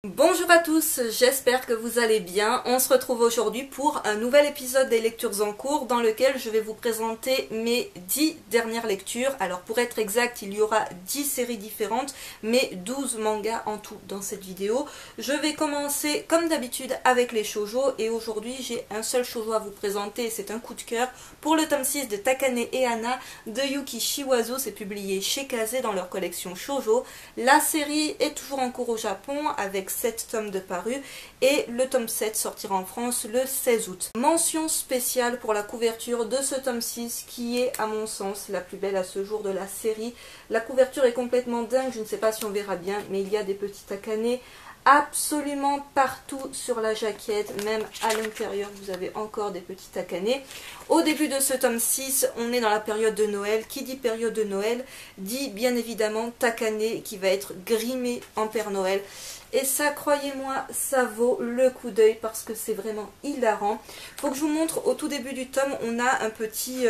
Bonjour à tous, j'espère que vous allez bien. On se retrouve aujourd'hui pour un nouvel épisode des lectures en cours dans lequel je vais vous présenter mes 10 dernières lectures. Alors pour être exact, il y aura 10 séries différentes, mais 12 mangas en tout dans cette vidéo. Je vais commencer comme d'habitude avec les shoujo et aujourd'hui j'ai un seul shoujo à vous présenter, c'est un coup de cœur pour le tome 6 de Takane et Hana de Yuki Shiwazu. C'est publié chez Kazé dans leur collection shoujo. La série est toujours en cours au Japon avec 7 tomes de parus et le tome 7 sortira en France le 16 août. Mention spéciale pour la couverture de ce tome 6 qui est à mon sens la plus belle à ce jour de la série. La couverture est complètement dingue, je ne sais pas si on verra bien, mais il y a des petits takane absolument partout sur la jaquette, même à l'intérieur vous avez encore des petits takane. Au début de ce tome 6, on est dans la période de Noël. Qui dit période de Noël dit bien évidemment takane qui va être grimé en Père Noël. Et ça, croyez-moi, ça vaut le coup d'œil parce que c'est vraiment hilarant. Faut que je vous montre, au tout début du tome, on a un petit,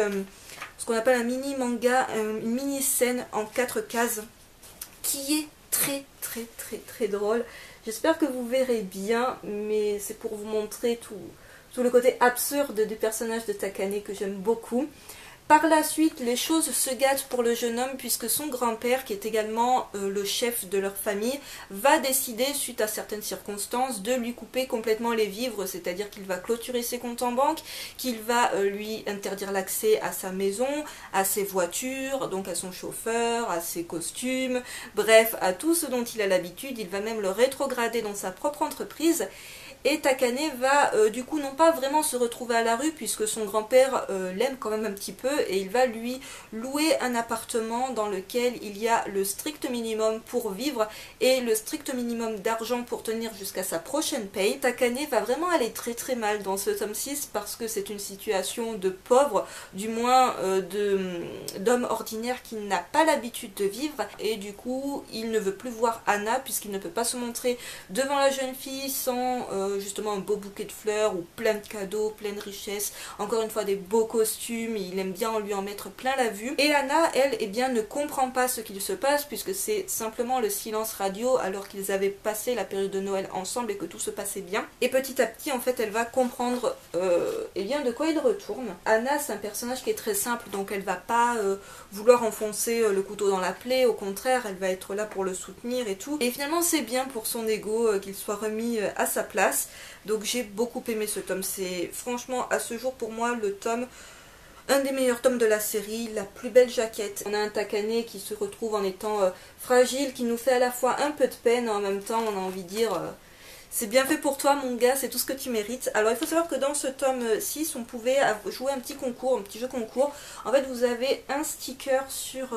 ce qu'on appelle un mini manga, une mini scène en 4 cases qui est très drôle. J'espère que vous verrez bien, mais c'est pour vous montrer tout le côté absurde du personnage de Takane que j'aime beaucoup. Par la suite, les choses se gâtent pour le jeune homme puisque son grand-père, qui est également le chef de leur famille, va décider, suite à certaines circonstances, de lui couper complètement les vivres, c'est-à-dire qu'il va clôturer ses comptes en banque, qu'il va lui interdire l'accès à sa maison, à ses voitures, donc à son chauffeur, à ses costumes, bref, à tout ce dont il a l'habitude. Il va même le rétrograder dans sa propre entreprise. Et Takane va du coup non pas vraiment se retrouver à la rue puisque son grand-père l'aime quand même un petit peu et il va lui louer un appartement dans lequel il y a le strict minimum pour vivre et le strict minimum d'argent pour tenir jusqu'à sa prochaine paye. Takane va vraiment aller très mal dans ce tome 6 parce que c'est une situation de pauvre, du moins d'homme ordinaire qui n'a pas l'habitude de vivre et du coup il ne veut plus voir Hana puisqu'il ne peut pas se montrer devant la jeune fille sans justement un beau bouquet de fleurs ou plein de cadeaux, plein de richesses, encore une fois des beaux costumes, il aime bien lui en mettre plein la vue. Et Hana, elle, eh bien, ne comprend pas ce qu'il se passe puisque c'est simplement le silence radio alors qu'ils avaient passé la période de Noël ensemble et que tout se passait bien. Et petit à petit, en fait, elle va comprendre eh bien, de quoi il retourne. Hana, c'est un personnage qui est très simple, donc elle va pas vouloir enfoncer le couteau dans la plaie, au contraire, elle va être là pour le soutenir et tout. Et finalement, c'est bien pour son ego qu'il soit remis à sa place. Donc j'ai beaucoup aimé ce tome, c'est franchement à ce jour pour moi le tome, un des meilleurs tomes de la série, la plus belle jaquette. On a un Takane qui se retrouve en étant fragile, qui nous fait à la fois un peu de peine, en même temps on a envie de dire c'est bien fait pour toi mon gars, c'est tout ce que tu mérites. Alors il faut savoir que dans ce tome 6 on pouvait jouer un petit concours, un petit jeu concours. En fait vous avez un sticker sur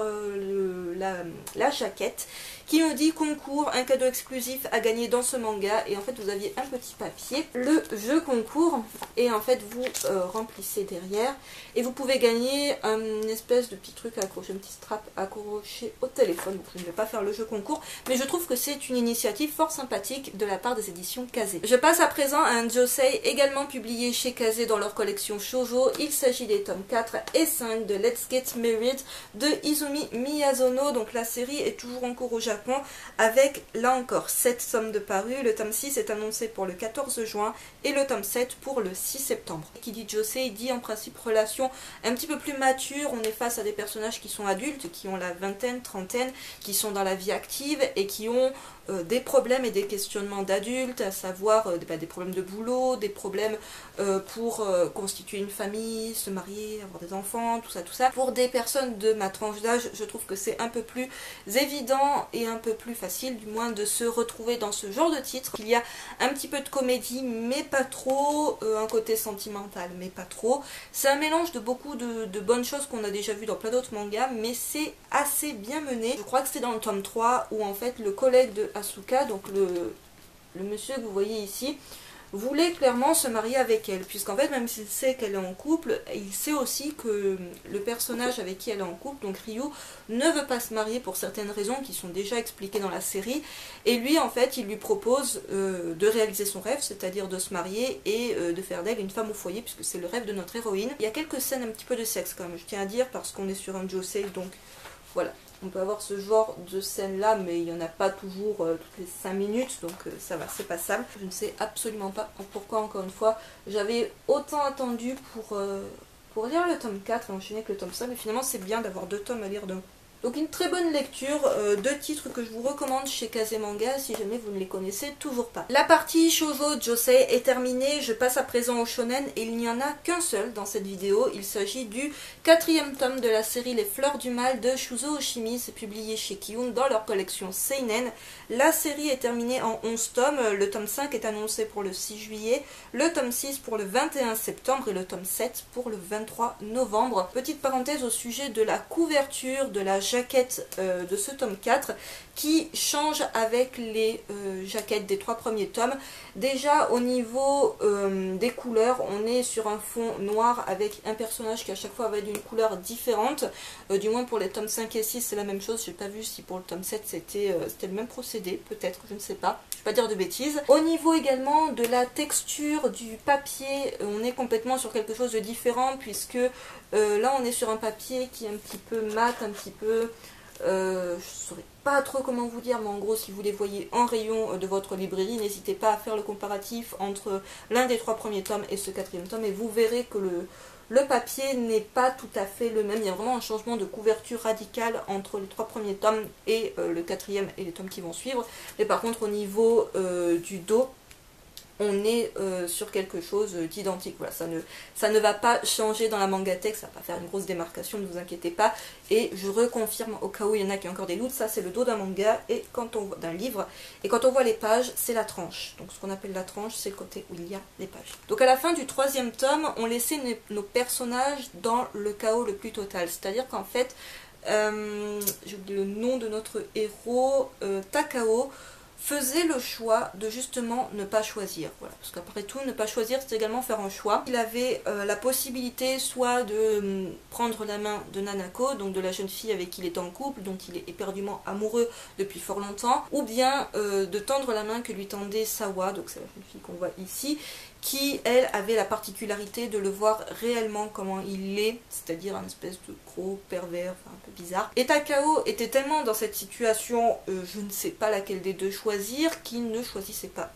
la jaquette qui nous dit concours, un cadeau exclusif à gagner dans ce manga. Et en fait vous aviez un petit papier, le jeu concours, et en fait vous remplissez derrière et vous pouvez gagner une espèce de petit truc à accrocher, un petit strap accroché au téléphone. Donc je ne vais pas faire le jeu concours, mais je trouve que c'est une initiative fort sympathique de la part des éditions Kazé. Je passe à présent à un josei également publié chez Kazé dans leur collection shoujo. Il s'agit des tomes 4 et 5 de Let's Get Married de Izumi Miyazono. Donc la série est toujours en cours au Japon avec là encore 7 tomes de parus. Le tome 6 est annoncé pour le 14 juin et le tome 7 pour le 6 septembre. Qui dit josei dit en principe relation un petit peu plus mature. On est face à des personnages qui sont adultes, qui ont la vingtaine, trentaine, qui sont dans la vie active et qui ont des problèmes et des questionnements d'adultes, à savoir des problèmes de boulot, des problèmes pour constituer une famille, se marier, avoir des enfants, tout ça. Pour des personnes de ma tranche d'âge, je trouve que c'est un peu plus évident et un peu plus facile, du moins, de se retrouver dans ce genre de titre. Il y a un petit peu de comédie, mais pas trop, un côté sentimental, mais pas trop. C'est un mélange de beaucoup de bonnes choses qu'on a déjà vu dans plein d'autres mangas, mais c'est assez bien mené. Je crois que c'est dans le tome 3 où en fait le collègue de Asuka, donc le monsieur que vous voyez ici, voulait clairement se marier avec elle, puisqu'en fait même s'il sait qu'elle est en couple, il sait aussi que le personnage avec qui elle est en couple, donc Ryu, ne veut pas se marier pour certaines raisons qui sont déjà expliquées dans la série, et lui en fait il lui propose de réaliser son rêve, c'est-à-dire de se marier et de faire d'elle une femme au foyer, puisque c'est le rêve de notre héroïne. Il y a quelques scènes un petit peu de sexe quand même, je tiens à dire, parce qu'on est sur un josei, donc voilà. On peut avoir ce genre de scène là, mais il n'y en a pas toujours toutes les 5 minutes, donc ça va, c'est passable. Je ne sais absolument pas pourquoi, encore une fois, j'avais autant attendu pour lire le tome 4 et enchaîner avec le tome 5, mais finalement c'est bien d'avoir 2 tomes à lire d'un coup. Donc une très bonne lecture, 2 titres que je vous recommande chez Kazemanga si jamais vous ne les connaissez toujours pas. La partie Shoujo Josei est terminée, je passe à présent au shonen et il n'y en a qu'un seul dans cette vidéo. Il s'agit du 4e tome de la série Les Fleurs du Mal de Shuzo Oshimi, c'est publié chez Kiun dans leur collection Seinen. La série est terminée en 11 tomes, le tome 5 est annoncé pour le 6 juillet, le tome 6 pour le 21 septembre et le tome 7 pour le 23 novembre. Petite parenthèse au sujet de la couverture de la jaquette de ce tome 4 qui change avec les jaquettes des 3 premiers tomes. Déjà au niveau des couleurs, on est sur un fond noir avec un personnage qui à chaque fois va être d'une couleur différente, du moins pour les tomes 5 et 6 c'est la même chose. J'ai pas vu si pour le tome 7 c'était le même procédé, peut-être, je ne sais pas, je vais pas dire de bêtises. Au niveau également de la texture du papier, on est complètement sur quelque chose de différent puisque là on est sur un papier qui est un petit peu mat, un petit peu je saurais pas trop comment vous dire, mais en gros si vous les voyez en rayon de votre librairie, n'hésitez pas à faire le comparatif entre l'un des 3 premiers tomes et ce 4e tome et vous verrez que le papier n'est pas tout à fait le même. Il y a vraiment un changement de couverture radical entre les 3 premiers tomes et le 4e et les tomes qui vont suivre. Mais par contre au niveau du dos, on est sur quelque chose d'identique. Voilà, ça ne va pas changer dans la manga texte, ça va pas faire une grosse démarcation, ne vous inquiétez pas. Et je reconfirme au cas où il y en a qui ont encore des doutes, ça c'est le dos d'un manga et quand on voit d'un livre. Et quand on voit les pages, c'est la tranche. Donc ce qu'on appelle la tranche, c'est le côté où il y a les pages. Donc à la fin du 3e tome, on laissait nos personnages dans le chaos le plus total. C'est-à-dire qu'en fait, j'ai oublié le nom de notre héros, Takao, faisait le choix de justement ne pas choisir. Voilà, parce qu'après tout, ne pas choisir, c'est également faire un choix. Il avait la possibilité soit de prendre la main de Nanako, donc de la jeune fille avec qui il est en couple, dont il est éperdument amoureux depuis fort longtemps, ou bien de tendre la main que lui tendait Sawa, donc c'est la jeune fille qu'on voit ici, qui, elle, avait la particularité de le voir réellement comment il est, c'est-à-dire un espèce de gros pervers, enfin un peu bizarre. Et Takao était tellement dans cette situation, je ne sais pas laquelle des deux choisir, qu'il ne choisissait pas.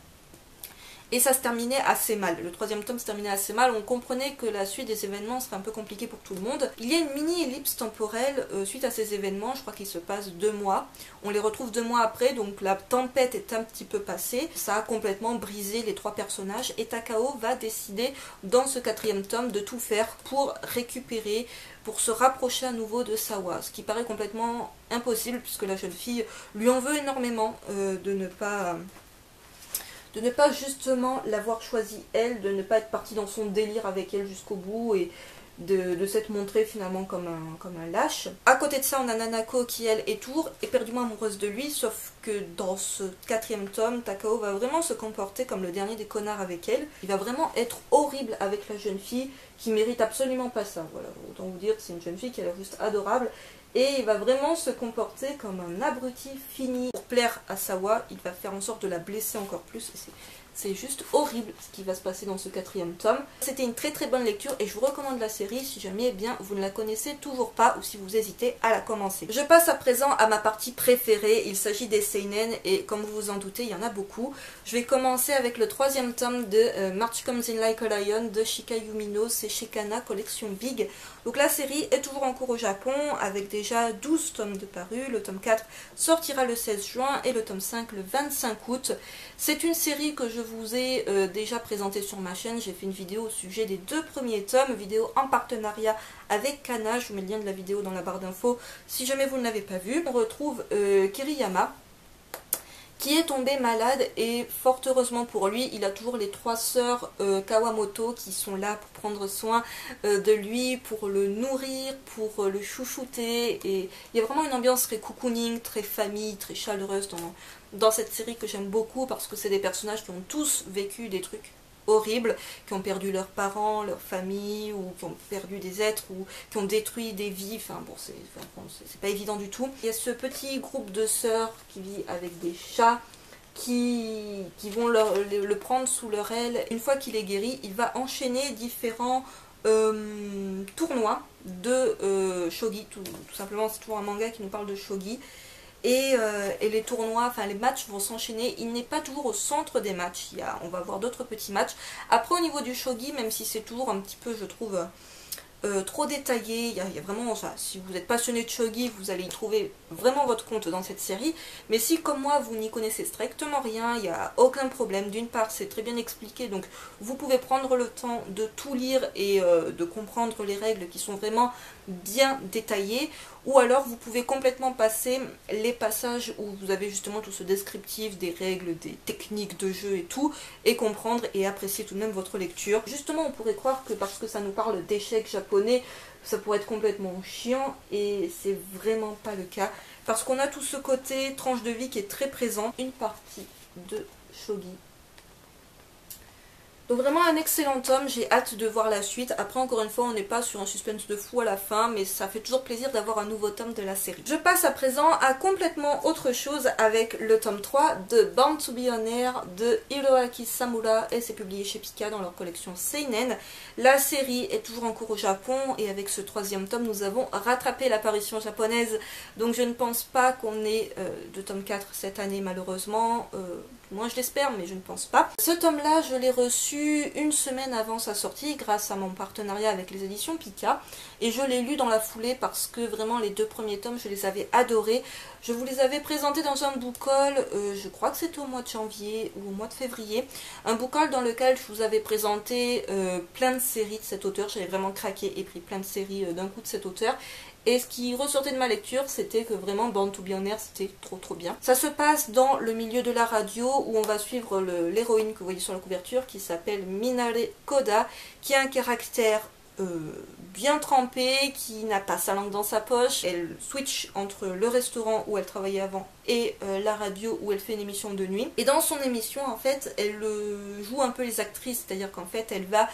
Et ça se terminait assez mal. Le 3e tome se terminait assez mal. On comprenait que la suite des événements serait un peu compliquée pour tout le monde. Il y a une mini-ellipse temporelle suite à ces événements. Je crois qu'il se passe 2 mois. On les retrouve 2 mois après, donc la tempête est un petit peu passée. Ça a complètement brisé les 3 personnages. Et Takao va décider, dans ce 4e tome, de tout faire pour récupérer, pour se rapprocher à nouveau de Sawa. Ce qui paraît complètement impossible, puisque la jeune fille lui en veut énormément de ne pas justement l'avoir choisi elle, de ne pas être partie dans son délire avec elle jusqu'au bout et de s'être montrée finalement comme un lâche. À côté de ça, on a Nanako qui elle est toujours éperdument amoureuse de lui, sauf que dans ce 4e tome, Takao va vraiment se comporter comme le dernier des connards avec elle. Il va vraiment être horrible avec la jeune fille qui mérite absolument pas ça. Voilà, autant vous dire que c'est une jeune fille qui a l'air juste adorable. Et il va vraiment se comporter comme un abruti fini. Pour plaire à Sawa, il va faire en sorte de la blesser encore plus. C'est juste horrible ce qui va se passer dans ce 4e tome. C'était une très très bonne lecture et je vous recommande la série si jamais bien vous ne la connaissez toujours pas ou si vous hésitez à la commencer. Je passe à présent à ma partie préférée. Il s'agit des seinen et comme vous vous en doutez, il y en a beaucoup. Je vais commencer avec le 3e tome de March Comes in Like a Lion de Shika Yumino. C'est chez Kana, collection Big. Donc la série est toujours en cours au Japon avec déjà 12 tomes de parus. Le tome 4 sortira le 16 juin et le tome 5 le 25 août. C'est une série que je vous ai déjà présentée sur ma chaîne. J'ai fait une vidéo au sujet des 2 premiers tomes, vidéo en partenariat avec Kana. Je vous mets le lien de la vidéo dans la barre d'infos si jamais vous ne l'avez pas vue. On retrouve Kiriyama qui est tombé malade et fort heureusement pour lui, il a toujours les 3 sœurs Kawamoto qui sont là pour prendre soin de lui, pour le nourrir, pour le chouchouter. Et il y a vraiment une ambiance très cocooning, très famille, très chaleureuse dans cette série que j'aime beaucoup parce que c'est des personnages qui ont tous vécu des trucs horribles, qui ont perdu leurs parents, leur famille, ou qui ont perdu des êtres, ou qui ont détruit des vies. Enfin bon, c'est pas évident du tout. Il y a ce petit groupe de sœurs qui vit avec des chats qui vont le prendre sous leur aile. Une fois qu'il est guéri, il va enchaîner différents tournois de shogi, tout simplement c'est toujours un manga qui nous parle de shogi. Et les tournois, enfin les matchs vont s'enchaîner. Il n'est pas toujours au centre des matchs, on va avoir d'autres petits matchs. Après au niveau du shogi, même si c'est toujours un petit peu, je trouve, trop détaillé, il y a vraiment, enfin, si vous êtes passionné de shogi, vous allez y trouver vraiment votre compte dans cette série. Mais si comme moi vous n'y connaissez strictement rien, il n'y a aucun problème. D'une part c'est très bien expliqué, donc vous pouvez prendre le temps de tout lire et de comprendre les règles qui sont vraiment bien détaillées. Ou alors vous pouvez complètement passer les passages où vous avez justement tout ce descriptif des règles, des techniques de jeu et tout, et comprendre et apprécier tout de même votre lecture. Justement on pourrait croire que parce que ça nous parle d'échecs japonais, ça pourrait être complètement chiant, et c'est vraiment pas le cas. Parce qu'on a tout ce côté tranche de vie qui est très présent. Une partie de shogi. Donc vraiment un excellent tome, j'ai hâte de voir la suite. Après encore une fois on n'est pas sur un suspense de fou à la fin, mais ça fait toujours plaisir d'avoir un nouveau tome de la série. Je passe à présent à complètement autre chose avec le tome 3 de Born to Be On Air de Hiroaki Samura, et c'est publié chez Pika dans leur collection Seinen. La série est toujours en cours au Japon, et avec ce troisième tome nous avons rattrapé l'apparition japonaise, donc je ne pense pas qu'on ait de tome 4 cette année malheureusement. Moi je l'espère, mais je ne pense pas. Ce tome là je l'ai reçu une semaine avant sa sortie grâce à mon partenariat avec les éditions Pika, et je l'ai lu dans la foulée parce que vraiment les deux premiers tomes je les avais adorés. Je vous les avais présentés dans un book haul, je crois que c'était au mois de janvier ou au mois de février, un book haul dans lequel je vous avais présenté plein de séries de cet auteur. J'avais vraiment craqué et pris plein de séries d'un coup de cet auteur. Et ce qui ressortait de ma lecture, c'était que vraiment Born to Be On Air, c'était trop bien. Ça se passe dans le milieu de la radio, où on va suivre l'héroïne que vous voyez sur la couverture, qui s'appelle Minare Koda, qui a un caractère bien trempé, qui n'a pas sa langue dans sa poche. Elle switch entre le restaurant où elle travaillait avant et la radio où elle fait une émission de nuit. Et dans son émission, en fait, elle joue un peu les actrices, c'est-à-dire qu'en fait, elle va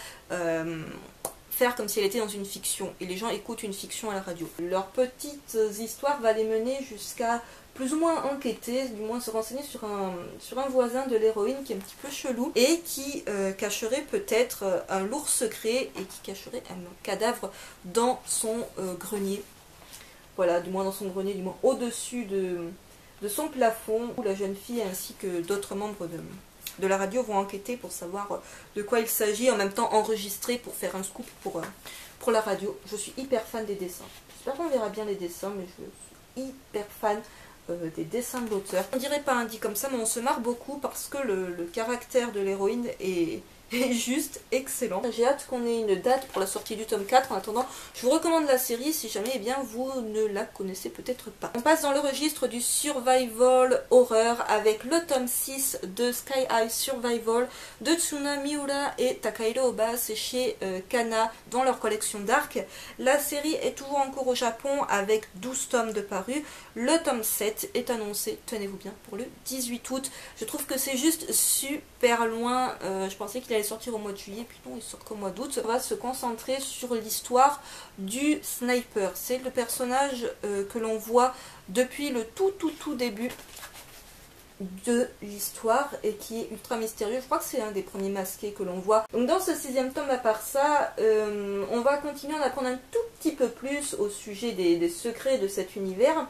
faire comme si elle était dans une fiction, et les gens écoutent une fiction à la radio. Leurs petites histoires va les mener jusqu'à plus ou moins enquêter, du moins se renseigner sur un voisin de l'héroïne qui est un petit peu chelou, et qui cacherait peut-être un lourd secret, et qui cacherait un cadavre dans son grenier. Voilà, du moins dans son grenier, du moins au-dessus de son plafond, où la jeune fille ainsi que d'autres membres de la radio vont enquêter pour savoir de quoi il s'agit, en même temps enregistrer pour faire un scoop pour la radio. Je suis hyper fan des dessins. J'espère qu'on verra bien les dessins, mais je suis hyper fan des dessins de l'auteur. On dirait pas un dit comme ça, mais on se marre beaucoup parce que le caractère de l'héroïne est juste excellent. J'ai hâte qu'on ait une date pour la sortie du tome 4. En attendant, je vous recommande la série si jamais vous ne la connaissez peut-être pas. On passe dans le registre du survival horreur avec le tome 6 de Sky High Survival de Tsuna Miura et Takahiro Oba. C'est chez Kana dans leur collection Dark. La série est toujours en cours au Japon avec 12 tomes de parus. Le tome 7 est annoncé, tenez-vous bien, pour le 18 août. Je trouve que c'est juste super loin. Je pensais qu'il allait sortir au mois de juillet, puis non, il sort qu'au mois d'août. On va se concentrer sur l'histoire du sniper. C'est le personnage que l'on voit depuis le tout début de l'histoire et qui est ultra mystérieux. Je crois que c'est un des premiers masqués que l'on voit. Donc dans ce 6e tome, à part ça, on va continuer à en apprendre un tout petit peu plus au sujet des secrets de cet univers,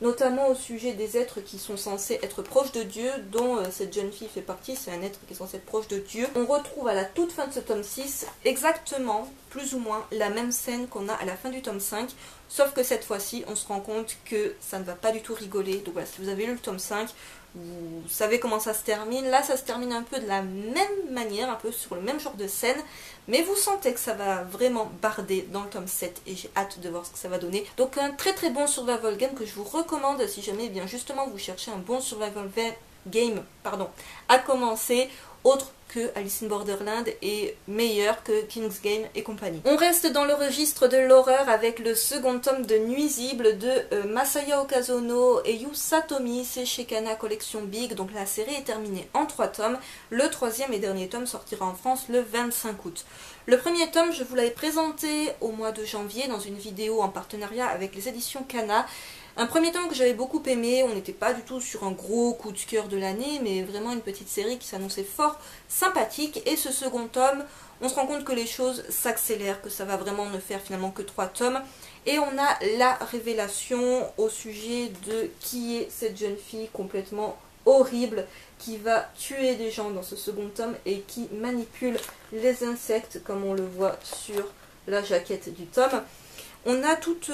notamment au sujet des êtres qui sont censés être proches de Dieu, dont cette jeune fille fait partie. C'est un être qui est censé être proche de Dieu. On retrouve à la toute fin de ce tome 6 exactement, plus ou moins, la même scène qu'on a à la fin du tome 5, sauf que cette fois-ci, on se rend compte que ça ne va pas du tout rigoler. Donc voilà, si vous avez lu le tome 5, vous savez comment ça se termine. Là, ça se termine un peu de la même manière, un peu sur le même genre de scène, mais vous sentez que ça va vraiment barder dans le tome 7, et j'ai hâte de voir ce que ça va donner. Donc un très bon survival game que je vous recommande si jamais bien justement vous cherchez un bon survival game à commencer, autre que Alice in Borderland et meilleur que King's Game et compagnie. On reste dans le registre de l'horreur avec le second tome de Nuisible de Masaya Okazono et Yu Satomi. C'est chez Kana Collection Big, donc la série est terminée en 3 tomes. Le 3e et dernier tome sortira en France le 25 août. Le premier tome, je vous l'avais présenté au mois de janvier dans une vidéo en partenariat avec les éditions Kana. Un premier tome que j'avais beaucoup aimé, on n'était pas du tout sur un gros coup de cœur de l'année, mais vraiment une petite série qui s'annonçait fort sympathique. Et ce second tome, on se rend compte que les choses s'accélèrent, que ça va vraiment ne faire finalement que 3 tomes. Et on a la révélation au sujet de qui est cette jeune fille complètement horrible qui va tuer des gens dans ce second tome et qui manipule les insectes comme on le voit sur la jaquette du tome. On a toute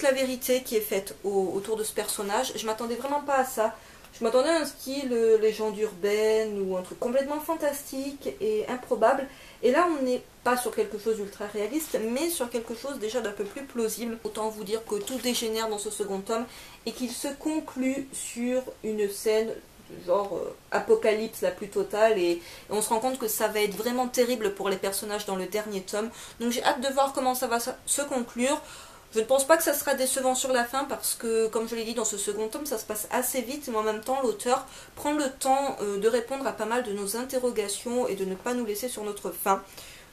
la vérité qui est faite autour de ce personnage. Je m'attendais vraiment pas à ça. Je m'attendais à un style légende urbaine ou un truc complètement fantastique et improbable. Et là, on n'est pas sur quelque chose d'ultra réaliste, mais sur quelque chose déjà d'un peu plus plausible. Autant vous dire que tout dégénère dans ce second tome et qu'il se conclut sur une scène genre apocalypse la plus totale, et on se rend compte que ça va être vraiment terrible pour les personnages dans le dernier tome. Donc j'ai hâte de voir comment ça va se conclure. Je ne pense pas que ça sera décevant sur la fin parce que, comme je l'ai dit, dans ce second tome, ça se passe assez vite, mais en même temps, l'auteur prend le temps de répondre à pas mal de nos interrogations et de ne pas nous laisser sur notre faim.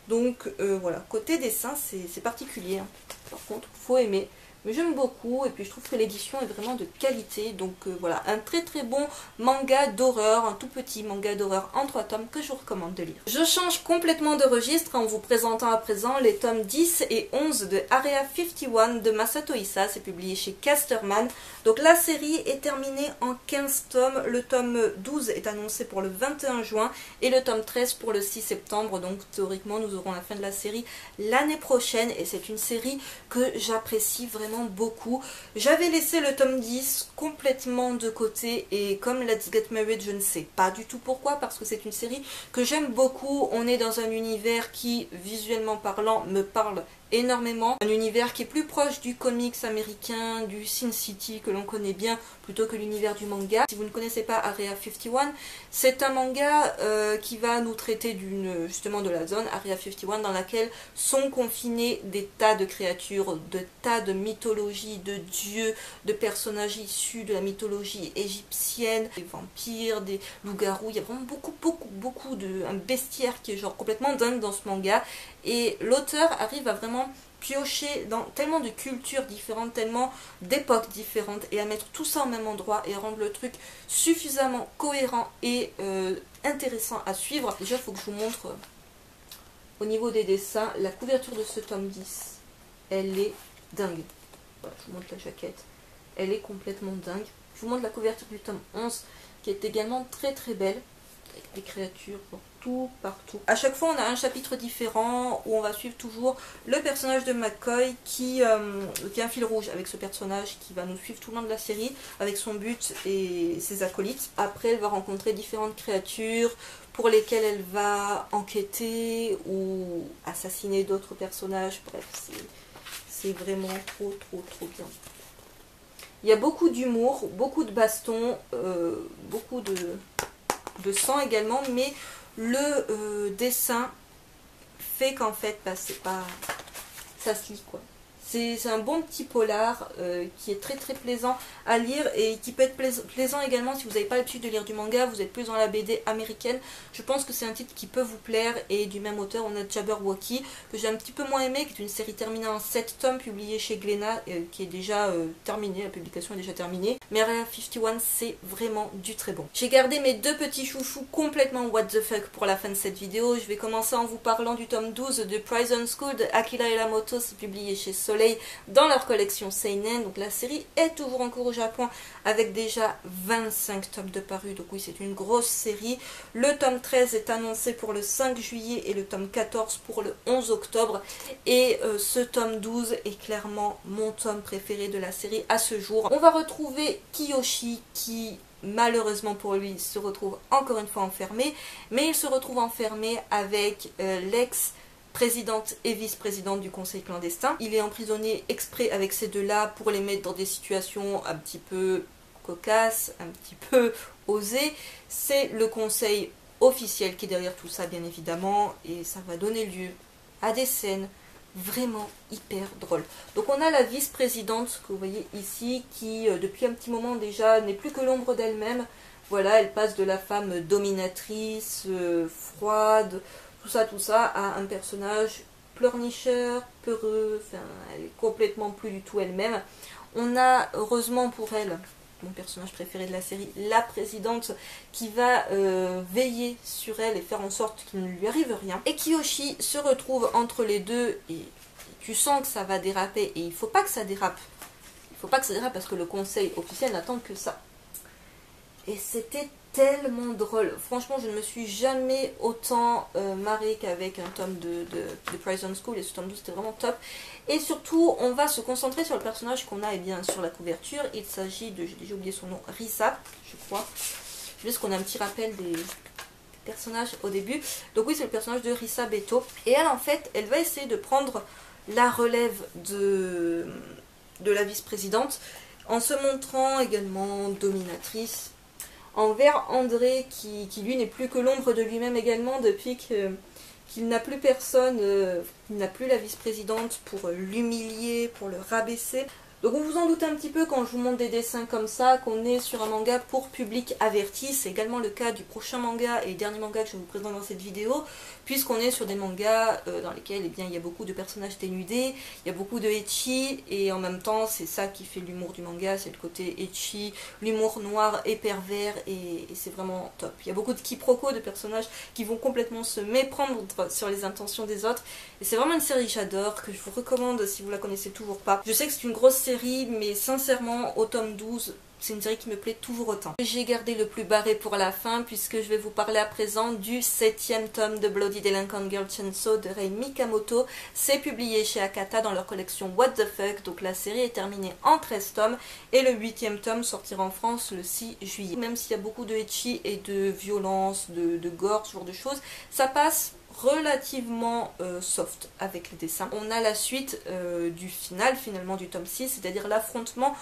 Donc voilà, côté dessin, c'est particulier, hein. Par contre, faut aimer. Mais j'aime beaucoup, et puis je trouve que l'édition est vraiment de qualité. Donc voilà, un très très bon manga d'horreur, un tout petit manga d'horreur en 3 tomes que je vous recommande de lire. Je change complètement de registre en vous présentant à présent les tomes 10 et 11 de Area 51 de Masato Issa, c'est publié chez Casterman. Donc la série est terminée en 15 tomes, le tome 12 est annoncé pour le 21 juin et le tome 13 pour le 6 septembre. Donc théoriquement nous aurons la fin de la série l'année prochaine, et c'est une série que j'apprécie vraiment beaucoup. J'avais laissé le tome 10 complètement de côté, et comme Let's Get Married, je ne sais pas du tout pourquoi, parce que c'est une série que j'aime beaucoup. On est dans un univers qui, visuellement parlant, me parle énormément. Un univers qui est plus proche du comics américain, du Sin City que l'on connaît bien, plutôt que l'univers du manga. Si vous ne connaissez pas Area 51, c'est un manga qui va nous traiter justement de la zone Area 51 dans laquelle sont confinés des tas de créatures, de tas de mythologies, de dieux, de personnages issus de la mythologie égyptienne, des vampires, des loups-garous. Il y a vraiment beaucoup un bestiaire qui est genre complètement dingue dans ce manga, et l'auteur arrive à vraiment piocher dans tellement de cultures différentes, tellement d'époques différentes, et à mettre tout ça au même endroit et à rendre le truc suffisamment cohérent et intéressant à suivre. Déjà, il faut que je vous montre au niveau des dessins, la couverture de ce tome 10, elle est dingue. Voilà, je vous montre la jaquette, elle est complètement dingue. Je vous montre la couverture du tome 11 qui est également très très belle, avec des créatures partout. À chaque fois on a un chapitre différent où on va suivre toujours le personnage de McCoy qui a un fil rouge avec ce personnage qui va nous suivre tout le long de la série avec son but et ses acolytes. Après elle va rencontrer différentes créatures pour lesquelles elle va enquêter ou assassiner d'autres personnages. Bref, c'est vraiment trop bien. Il y a beaucoup d'humour, beaucoup de bastons, beaucoup de sang également, mais le dessin fait qu'en fait c'est pas, ça se lit quoi. C'est un bon petit polar qui est très très plaisant à lire et qui peut être plaisant également si vous n'avez pas l'habitude de lire du manga, vous êtes plus dans la BD américaine. Je pense que c'est un titre qui peut vous plaire, et du même auteur on a Jabberwocky que j'ai un petit peu moins aimé, qui est une série terminée en 7 tomes publiée chez Glénat, qui est déjà terminée, la publication est déjà terminée. Mais Area 51 c'est vraiment du très bon. J'ai gardé mes 2 petits chouchous complètement what the fuck pour la fin de cette vidéo. Je vais commencer en vous parlant du tome 12 de Prison School de Akira Elamoto, c'est publié chez Soleil dans leur collection Seinen. Donc la série est toujours en cours au Japon avec déjà 25 tomes de parus, donc oui c'est une grosse série. Le tome 13 est annoncé pour le 5 juillet et le tome 14 pour le 11 octobre, et ce tome 12 est clairement mon tome préféré de la série à ce jour. On va retrouver Kiyoshi qui, malheureusement pour lui, se retrouve encore une fois enfermé, mais il se retrouve enfermé avec l'ex-présidente et vice-présidente du conseil clandestin. Il est emprisonné exprès avec ces deux-là pour les mettre dans des situations un petit peu cocasses, un petit peu osées. C'est le conseil officiel qui est derrière tout ça, bien évidemment, et ça va donner lieu à des scènes vraiment hyper drôle. Donc on a la vice-présidente que vous voyez ici qui depuis un petit moment déjà n'est plus que l'ombre d'elle-même. Voilà, elle passe de la femme dominatrice, froide, tout ça à un personnage pleurnicheur, peureux, enfin elle est complètement plus du tout elle-même. On a, heureusement pour elle, mon personnage préféré de la série, la présidente qui va veiller sur elle et faire en sorte qu'il ne lui arrive rien. Et Kiyoshi se retrouve entre les deux et tu sens que ça va déraper et il faut pas que ça dérape. Il faut pas que ça dérape parce que le conseil officiel n'attend que ça. Et c'était tellement drôle. Franchement, je ne me suis jamais autant marrée qu'avec un tome de Prison School et ce tome 12 c'était vraiment top. Et surtout, on va se concentrer sur le personnage qu'on a bien sur la couverture. Il s'agit de, j'ai déjà oublié son nom, Risa, je crois. Je laisse qu'on a un petit rappel des personnages au début. Donc oui, c'est le personnage de Risa Beto. Et elle, en fait, elle va essayer de prendre la relève de la vice-présidente en se montrant également dominatrice envers André qui lui n'est plus que l'ombre de lui-même également depuis qu'il n'a plus personne, il n'a plus la vice-présidente pour l'humilier, pour le rabaisser. Donc on vous en doute un petit peu quand je vous montre des dessins comme ça, qu'on est sur un manga pour public averti. C'est également le cas du prochain manga et dernier manga que je vous présente dans cette vidéo, puisqu'on est sur des mangas dans lesquels il y a beaucoup de personnages dénudés, il y a beaucoup de ecchi, et en même temps c'est ça qui fait l'humour du manga, c'est le côté ecchi, l'humour noir et pervers, et c'est vraiment top. Il y a beaucoup de quiproquos de personnages qui vont complètement se méprendre sur les intentions des autres, et c'est vraiment une série que j'adore, que je vous recommande si vous la connaissez toujours pas. Je sais que c'est une grosse série, mais sincèrement au tome 12 c'est une série qui me plaît toujours autant. J'ai gardé le plus barré pour la fin puisque je vais vous parler à présent du 7e tome de Bloody Delinquent Girl Chainsaw de Rei Mikamoto. C'est publié chez Akata dans leur collection What the Fuck, donc la série est terminée en 13 tomes et le 8e tome sortira en France le 6 juillet. Même s'il y a beaucoup de ecchi et de violence, de gore, ce genre de choses, ça passe relativement soft avec les dessins. On a la suite du final finalement du tome 6, c'est-à-dire l'affrontement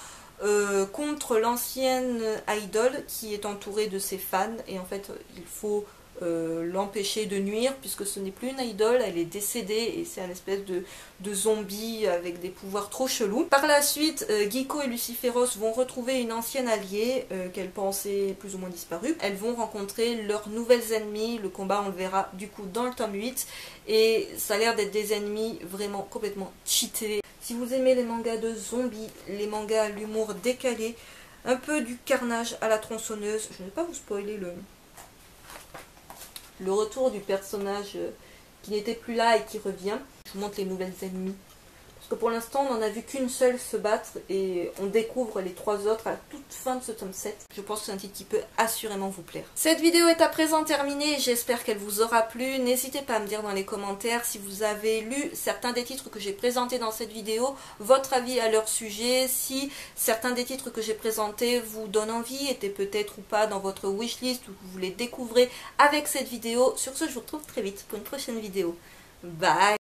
contre l'ancienne idole qui est entourée de ses fans, et en fait il faut l'empêcher de nuire puisque ce n'est plus une idole, elle est décédée et c'est un espèce de zombie avec des pouvoirs trop chelous. Par la suite, Giko et Luciferos vont retrouver une ancienne alliée qu'elles pensaient plus ou moins disparue. Elles vont rencontrer leurs nouvelles ennemies, le combat on le verra du coup dans le tome 8 et ça a l'air d'être des ennemis vraiment complètement cheatés. Si vous aimez les mangas de zombies, les mangas à l'humour décalé, un peu du carnage à la tronçonneuse, je ne vais pas vous spoiler le retour du personnage qui n'était plus là et qui revient. Je vous montre les nouvelles ennemies. Parce que pour l'instant, on n'en a vu qu'une seule se battre et on découvre les 3 autres à la toute fin de ce tome 7. Je pense que c'est un titre qui peut assurément vous plaire. Cette vidéo est à présent terminée, j'espère qu'elle vous aura plu. N'hésitez pas à me dire dans les commentaires si vous avez lu certains des titres que j'ai présentés dans cette vidéo, votre avis à leur sujet, si certains des titres que j'ai présentés vous donnent envie, étaient peut-être ou pas dans votre wishlist ou que vous les découvrez avec cette vidéo. Sur ce, je vous retrouve très vite pour une prochaine vidéo. Bye!